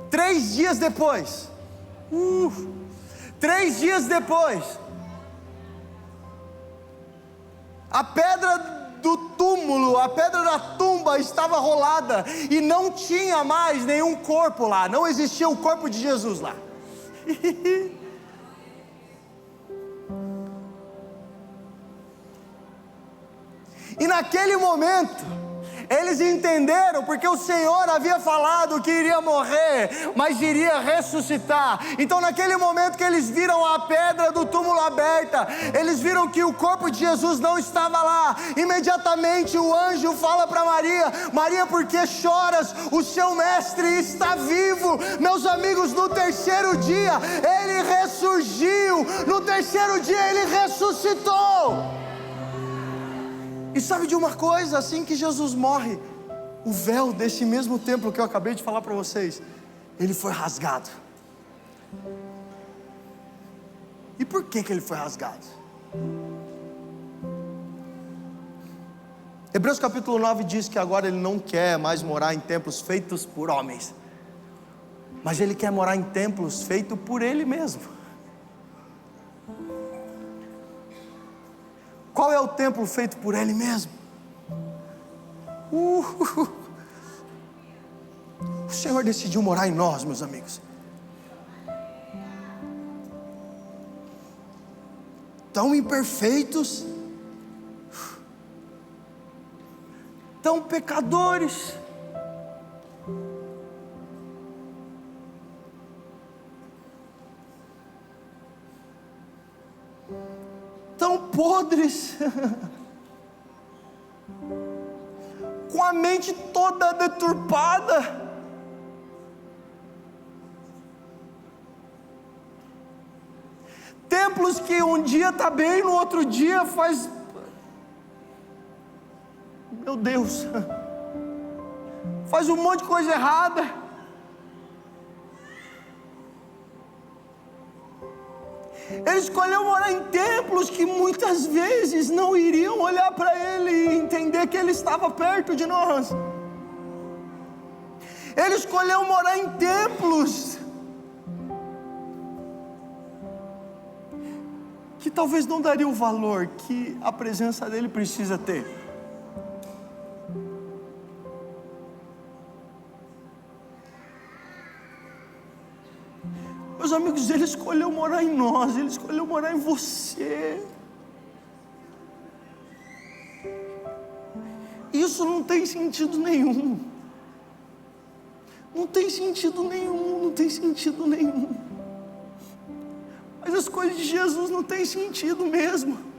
3 dias depois, 3 dias depois, a pedra do túmulo, a pedra da tumba estava rolada, e não tinha mais nenhum corpo lá, não existia o corpo de Jesus lá. E naquele momento, eles entenderam, porque o Senhor havia falado que iria morrer, mas iria ressuscitar. Então naquele momento que eles viram a pedra do túmulo aberta, eles viram que o corpo de Jesus não estava lá. Imediatamente o anjo fala para Maria: Maria, por que choras? O seu mestre está vivo. Meus amigos, no terceiro dia ele ressurgiu, no terceiro dia ele ressuscitou. E sabe de uma coisa? Assim que Jesus morre, o véu desse mesmo templo que eu acabei de falar para vocês, ele foi rasgado. E por que ele foi rasgado? Hebreus capítulo 9 diz que agora ele não quer mais morar em templos feitos por homens, mas ele quer morar em templos feitos por ele mesmo. Qual é o templo feito por Ele mesmo? O Senhor decidiu morar em nós, meus amigos. Tão imperfeitos, tão pecadores, tão podres, com a mente toda deturpada, templos que um dia está bem, no outro dia faz, meu Deus, faz um monte de coisa errada. Ele escolheu morar em templos que muitas vezes não iriam olhar para Ele e entender que Ele estava perto de nós. Ele escolheu morar em templos que talvez não daria o valor que a presença dEle precisa ter. Meus amigos, Ele escolheu morar em nós, Ele escolheu morar em você. Isso não tem sentido nenhum. Não tem sentido nenhum, não tem sentido nenhum. Mas as coisas de Jesus não têm sentido mesmo.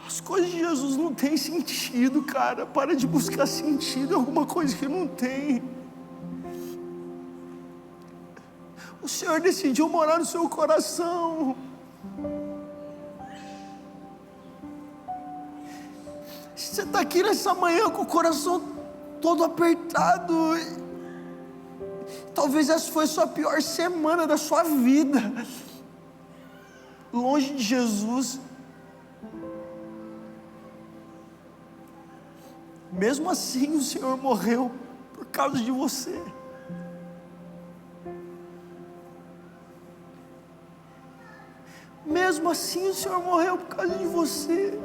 As coisas de Jesus não têm sentido, cara. Para de buscar sentido em alguma coisa que não tem. O Senhor decidiu morar no seu coração. Você está aqui nessa manhã com o coração todo apertado. Talvez essa foi a sua pior semana da sua vida, longe de Jesus. Mesmo assim, o Senhor morreu por causa de você. mesmo assim o Senhor morreu por causa de você.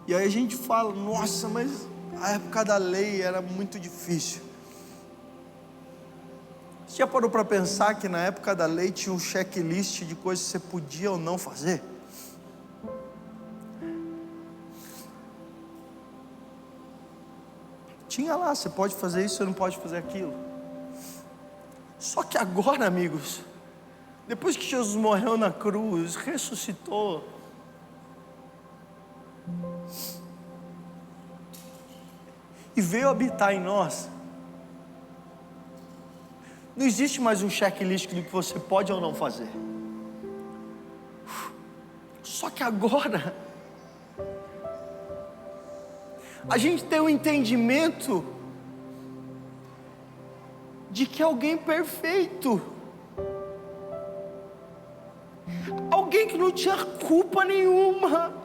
E aí a gente fala, nossa, mas a época da lei era muito difícil. Você já parou para pensar que na época da lei tinha um checklist de coisas que você podia ou não fazer? Tinha lá, você pode fazer isso, você não pode fazer aquilo. Só que agora, amigos, depois que Jesus morreu na cruz, ressuscitou, e veio habitar em nós, não existe mais um checklist do que você pode ou não fazer. Só que agora a gente tem um entendimento de que alguém perfeito, alguém que não tinha culpa nenhuma,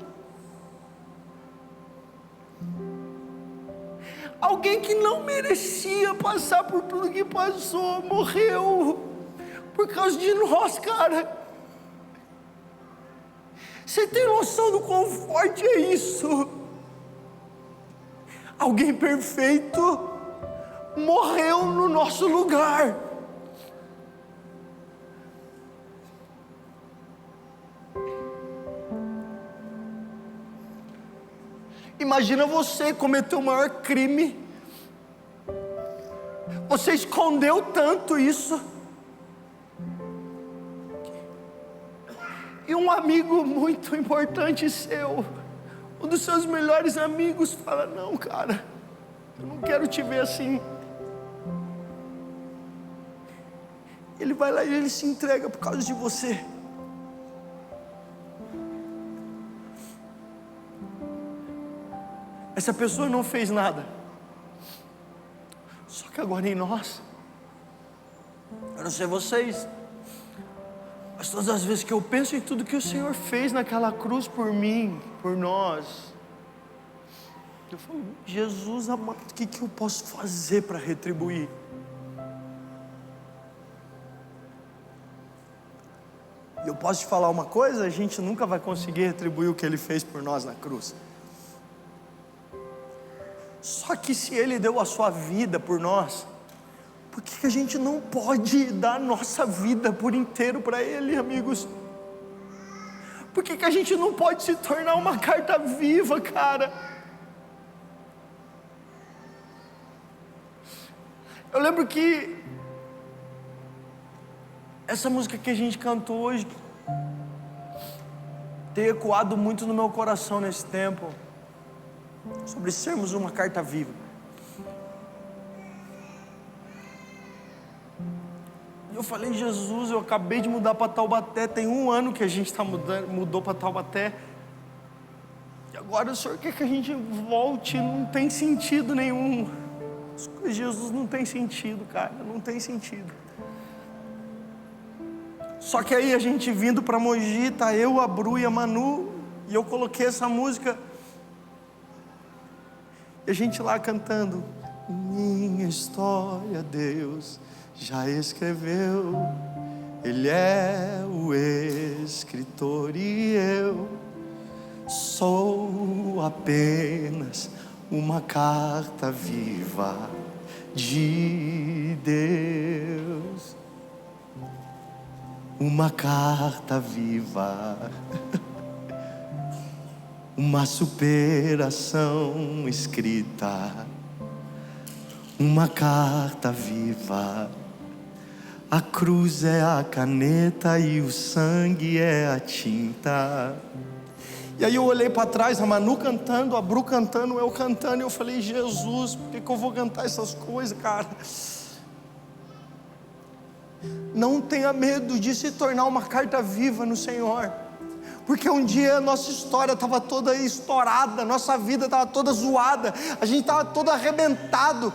alguém que não merecia passar por tudo que passou, morreu por causa de nós, cara. Você tem noção do quão forte é isso? Alguém perfeito morreu no nosso lugar. Imagina você cometeu o maior crime, você escondeu tanto isso, e um amigo muito importante seu, um dos seus melhores amigos, fala: não, cara, eu não quero te ver assim. Ele vai lá e ele se entrega por causa de você. Essa pessoa não fez nada, só que agora em nós, eu não sei vocês, mas todas as vezes que eu penso em tudo que o Senhor fez naquela cruz por mim, por nós, eu falo: Jesus amado, o que eu posso fazer para retribuir? E eu posso te falar uma coisa: a gente nunca vai conseguir retribuir o que Ele fez por nós na cruz. Só que se Ele deu a sua vida por nós, por que a gente não pode dar a nossa vida por inteiro para Ele, amigos? Por que a gente não pode se tornar uma carta viva, cara? Eu lembro que essa música que a gente cantou hoje tem ecoado muito no meu coração nesse tempo, sobre sermos uma carta viva. E eu falei: Jesus, eu acabei de mudar para Taubaté, tem 1 ano que a gente mudou para Taubaté, e agora o Senhor quer que a gente volte. Não tem sentido nenhum, as coisas de Jesus não tem sentido, cara, não tem sentido. Só que aí a gente vindo para Mogi, tá eu, a Bru e a Manu, e eu coloquei essa música, e a gente lá cantando: minha história Deus já escreveu, Ele é o escritor e eu sou apenas uma carta viva de Deus. Uma carta viva, uma superação escrita, uma carta viva. A cruz é a caneta e o sangue é a tinta. E aí eu olhei para trás, a Manu cantando, a Bru cantando, eu cantando, e eu falei: Jesus, por que eu vou cantar essas coisas, cara? Não tenha medo de se tornar uma carta viva no Senhor, Porque um dia a nossa história estava toda estourada, nossa vida estava toda zoada, a gente estava todo arrebentado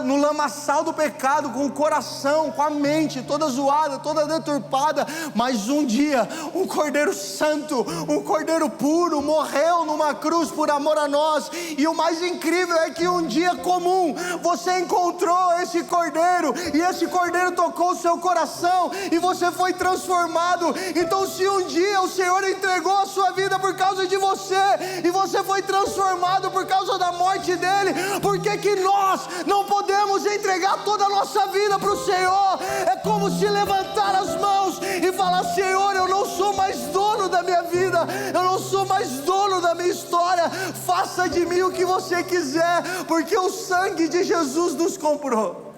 no lamaçal do pecado, com o coração, com a mente toda zoada, toda deturpada. Mas um dia um Cordeiro Santo, um Cordeiro puro morreu numa cruz por amor a nós. E o mais incrível é que um dia comum você encontrou esse Cordeiro, e esse Cordeiro tocou o seu coração e você foi transformado. Então, se um dia o Senhor entregou a sua vida por causa de você, e você foi transformado por causa da morte dele, por que nós não podemos entregar toda a nossa vida para o Senhor? É como se levantar as mãos e falar: Senhor, eu não sou mais dono da minha vida, eu não sou mais dono da minha história, faça de mim o que você quiser, porque o sangue de Jesus nos comprou.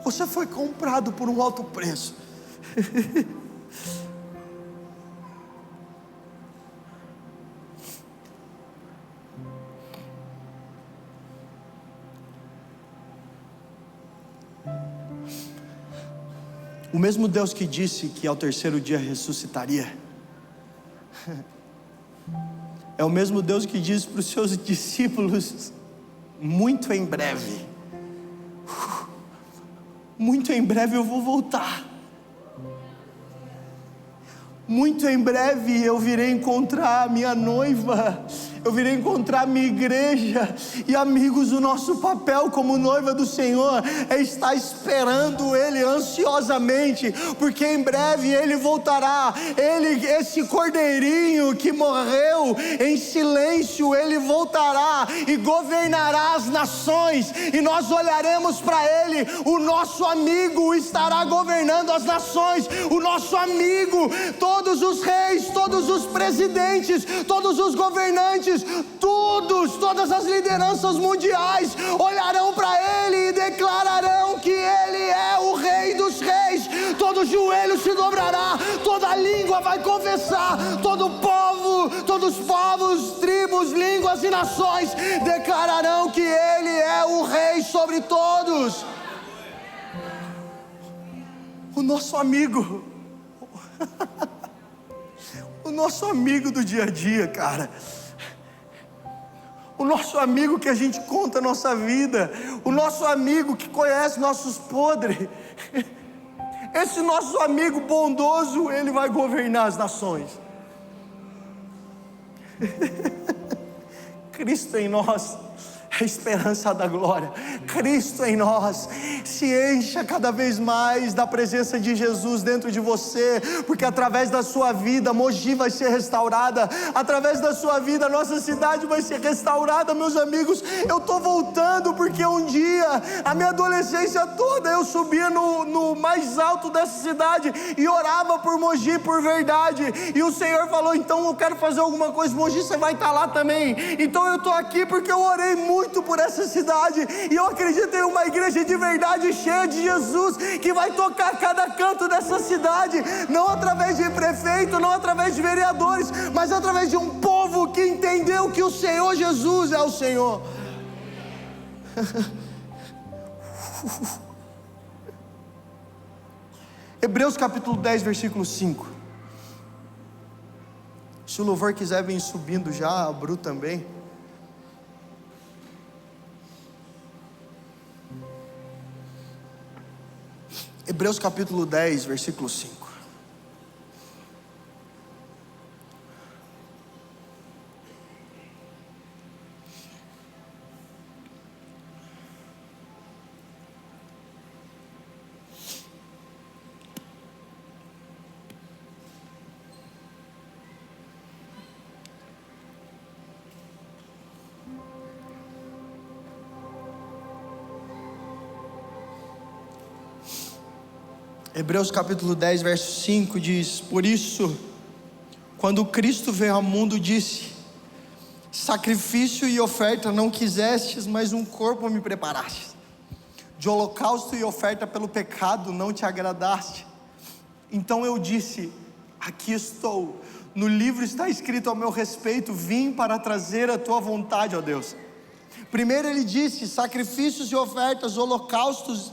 Você foi comprado por um alto preço. O mesmo Deus que disse que ao terceiro dia ressuscitaria, é o mesmo Deus que disse para os seus discípulos: muito em breve eu vou voltar, muito em breve eu virei encontrar a minha noiva, eu virei encontrar a minha igreja. E amigos, o nosso papel como noiva do Senhor é estar esperando Ele ansiosamente, porque em breve Ele voltará. Esse cordeirinho que morreu em silêncio, Ele voltará e governará as nações, e nós olharemos para Ele. O nosso amigo estará governando as nações, o nosso amigo, todos os reis, todos os presidentes, todos os governantes, todas as lideranças mundiais olharão para Ele e declararão que Ele é o Rei dos Reis. Todo joelho se dobrará, toda língua vai confessar, todo povo, todos os povos, tribos, línguas e nações declararão que Ele é o Rei sobre todos. O nosso amigo, o nosso amigo do dia a dia, cara. O nosso amigo que a gente conta a nossa vida, o nosso amigo que conhece nossos podres, esse nosso amigo bondoso, ele vai governar as nações. Cristo em nós, a esperança da glória. Cristo em nós, se encha cada vez mais da presença de Jesus dentro de você, porque através da sua vida Mogi vai ser restaurada, através da sua vida a nossa cidade vai ser restaurada. Meus amigos, eu estou voltando porque um dia, a minha adolescência toda, eu subia no mais alto dessa cidade e orava por Mogi, por verdade, e o Senhor falou: então eu quero fazer alguma coisa, Mogi, você vai estar lá também. Então eu estou aqui porque eu orei muito por essa cidade, e eu acredito em uma igreja de verdade, cheia de Jesus, que vai tocar cada canto dessa cidade, não através de prefeito, não através de vereadores, mas através de um povo que entendeu que o Senhor Jesus é o Senhor. Hebreus capítulo 10, versículo 5. Se o louvor quiser vir subindo já, a Bru também. Hebreus capítulo 10, versículo 5. Hebreus capítulo 10, verso 5 diz: por isso, quando Cristo veio ao mundo, disse: sacrifício e oferta não quisestes, mas um corpo me preparaste. De holocausto e oferta pelo pecado não te agradaste. Então eu disse: aqui estou, no livro está escrito ao meu respeito, vim para trazer a tua vontade, ó Deus. Primeiro ele disse: sacrifícios, ofertas, holocaustos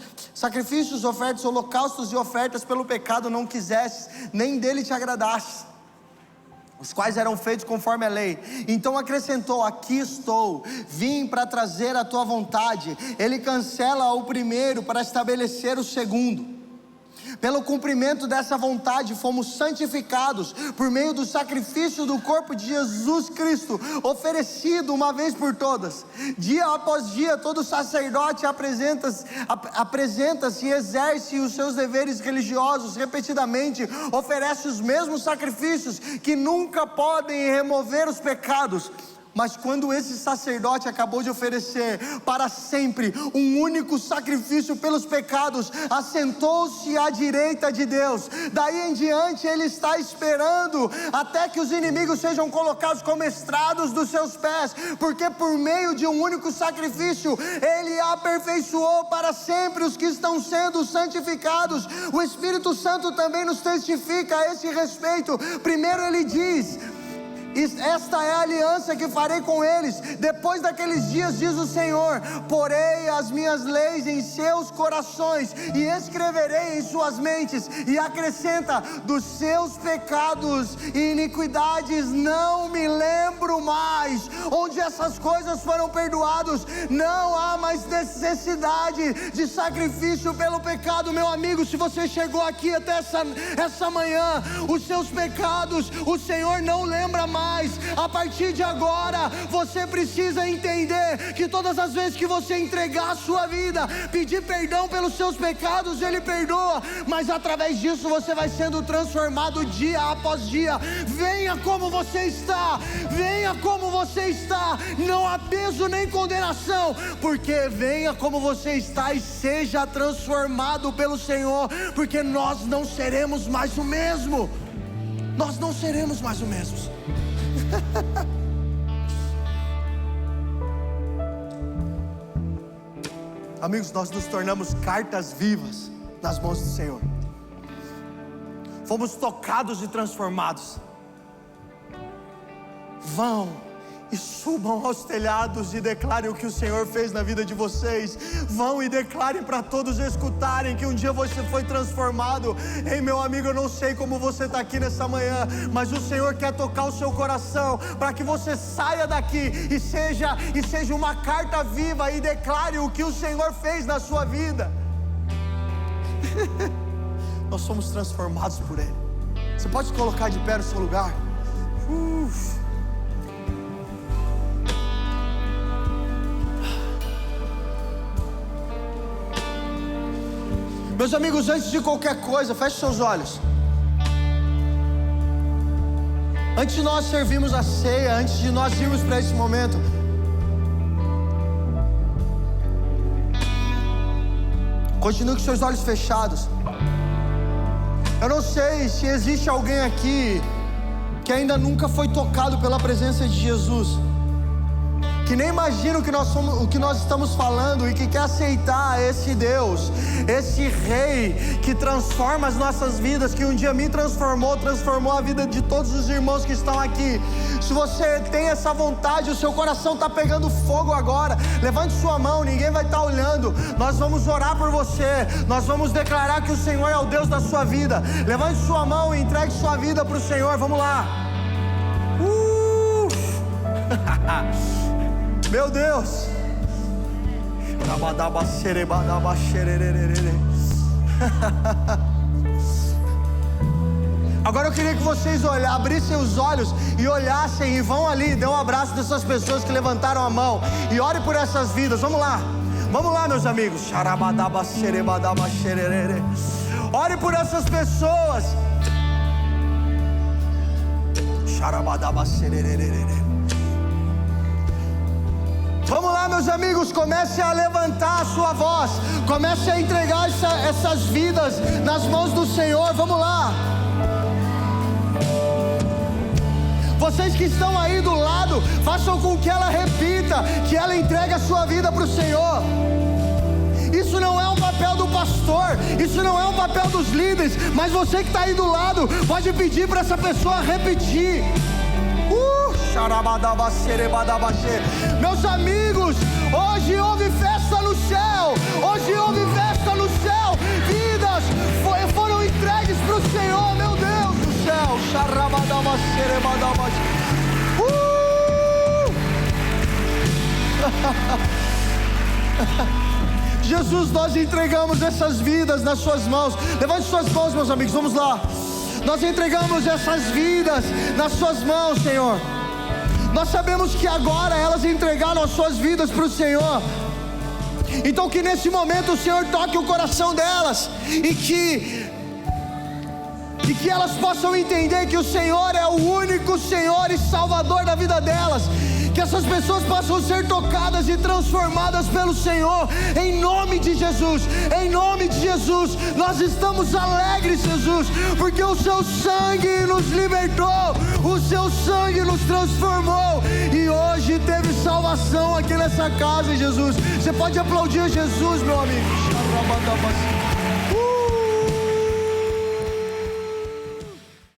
e ofertas pelo pecado não quisesses, nem dele te agradasses, os quais eram feitos conforme a lei. Então acrescentou: aqui estou, vim para trazer a tua vontade. Ele cancela o primeiro para estabelecer o segundo. Pelo cumprimento dessa vontade fomos santificados por meio do sacrifício do corpo de Jesus Cristo, oferecido uma vez por todas. Dia após dia todo sacerdote apresenta-se e exerce os seus deveres religiosos repetidamente, oferece os mesmos sacrifícios que nunca podem remover os pecados. Mas quando esse sacerdote acabou de oferecer para sempre um único sacrifício pelos pecados, assentou-se à direita de Deus. Daí em diante ele está esperando até que os inimigos sejam colocados como estrados dos seus pés, porque por meio de um único sacrifício ele aperfeiçoou para sempre os que estão sendo santificados. O Espírito Santo também nos testifica a esse respeito. Primeiro ele diz: esta é a aliança que farei com eles depois daqueles dias, diz o Senhor. Porei as minhas leis em seus corações e escreverei em suas mentes. E acrescenta: dos seus pecados e iniquidades não me lembro mais. Onde essas coisas foram perdoadas, não há mais necessidade de sacrifício pelo pecado. Meu amigo, se você chegou aqui até essa manhã, os seus pecados o Senhor não lembra mais. A partir de agora, você precisa entender que todas as vezes que você entregar a sua vida, pedir perdão pelos seus pecados, Ele perdoa, mas através disso você vai sendo transformado dia após dia. Venha como você está, venha como você está, não há peso nem condenação, porque venha como você está e seja transformado pelo Senhor, porque nós não seremos mais o mesmo. Nós não seremos mais o mesmo. Amigos, nós nos tornamos cartas vivas nas mãos do Senhor. Fomos tocados e transformados. Vão e subam aos telhados e declarem o que o Senhor fez na vida de vocês. Vão e declarem para todos escutarem que um dia você foi transformado. Ei, meu amigo, eu não sei como você está aqui nessa manhã, mas o Senhor quer tocar o seu coração para que você saia daqui e seja uma carta viva e declare o que o Senhor fez na sua vida. Nós somos transformados por Ele. Você pode se colocar de pé no seu lugar? Meus amigos, antes de qualquer coisa, feche seus olhos. Antes de nós servirmos a ceia, antes de nós irmos para esse momento, continue com seus olhos fechados. Eu não sei se existe alguém aqui que ainda nunca foi tocado pela presença de Jesus, que nem imagina o que nós estamos falando e que quer aceitar esse Deus, esse Rei que transforma as nossas vidas, que um dia me transformou a vida de todos os irmãos que estão aqui. Se você tem essa vontade, o seu coração está pegando fogo agora, levante sua mão, ninguém vai estar olhando. Nós vamos orar por você, nós vamos declarar que o Senhor é o Deus da sua vida. Levante sua mão e entregue sua vida para o Senhor. Vamos lá. Meu Deus. Agora eu queria que vocês abrissem os olhos e olhassem e vão ali, dê um abraço dessas pessoas que levantaram a mão e ore por essas vidas. Vamos lá, meus amigos. Ore por essas pessoas. Vamos lá, meus amigos, comece a levantar a sua voz, comece a entregar essas vidas nas mãos do Senhor. Vamos lá. Vocês que estão aí do lado, façam com que ela repita, que ela entregue a sua vida para o Senhor. Isso não é um papel do pastor, isso não é um papel dos líderes, mas você que está aí do lado, pode pedir para essa pessoa repetir. Meus amigos, hoje houve festa no céu. Hoje houve festa no céu. Vidas foram entregues para o Senhor, meu Deus do céu. Jesus, nós entregamos essas vidas nas suas mãos. Levante suas mãos, meus amigos, vamos lá. Nós entregamos essas vidas nas suas mãos, Senhor. Nós sabemos que agora elas entregaram as suas vidas para o Senhor. Então que nesse momento o Senhor toque o coração delas e que elas possam entender que o Senhor é o único Senhor e Salvador da vida delas. Que essas pessoas possam ser tocadas e transformadas pelo Senhor, em nome de Jesus. Em nome de Jesus, nós estamos alegres, Jesus, porque o seu sangue nos libertou, o seu sangue nos transformou, e hoje teve salvação aqui nessa casa, Jesus. Você pode aplaudir Jesus, meu amigo.